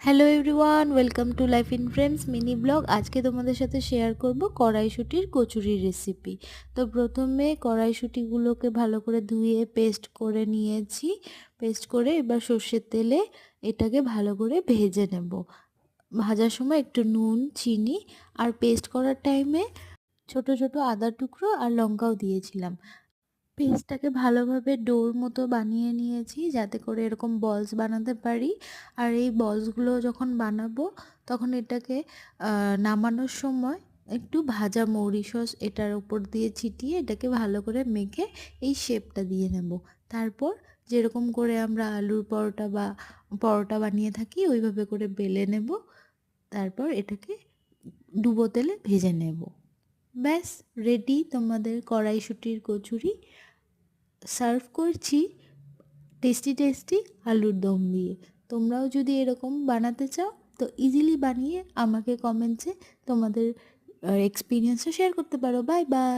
Hello everyone, welcome to life in friends mini blog. আজকে তোমাদের সাথে শেয়ার করব কড়াইশুঁটির কচুরির রেসিপি। তো প্রথমে কড়াইশুঁটিগুলোকে ভালো করে ধুয়ে পেস্ট করে নিয়েছি। পেস্ট করে এবার সর্ষের তেলে এটাকে ভালো করে ভেজে নেব। ভাজার সময় একটু নুন, চিনি আর পেস্ট করার টাইমে ছোট ছোট আদা টুকরো আর লঙ্কাও দিয়েছিলাম। পেস্টটাকে ভালোভাবে ডোর মতো বানিয়ে নিয়েছি যাতে করে এরকম বলস বানাতে পারি। আর এই বলসগুলো যখন বানাবো তখন এটাকে নামানোর সময় একটু ভাজা মৌরি সস এটার উপর দিয়ে ছিটিয়ে এটাকে ভালো করে মেখে এই শেপটা দিয়ে নেব। তারপর যেরকম করে আমরা আলুর পরোটা বা পরোটা বানিয়ে থাকি ওইভাবে করে বেলে নেব। তারপর এটাকে ডুবো তেলে ভেজে নেব। ব্যাস, রেডি তোমাদের কড়াইশুঁটির কচুরি। সার্ভ করছি টেস্টি টেস্টি আলুর দম দিয়ে। তোমরাও যদি এরকম বানাতে চাও তো ইজিলি বানিয়ে আমাকে কমেন্টসে তোমাদের এক্সপিরিয়েন্সও শেয়ার করতে পারো। Bye bye.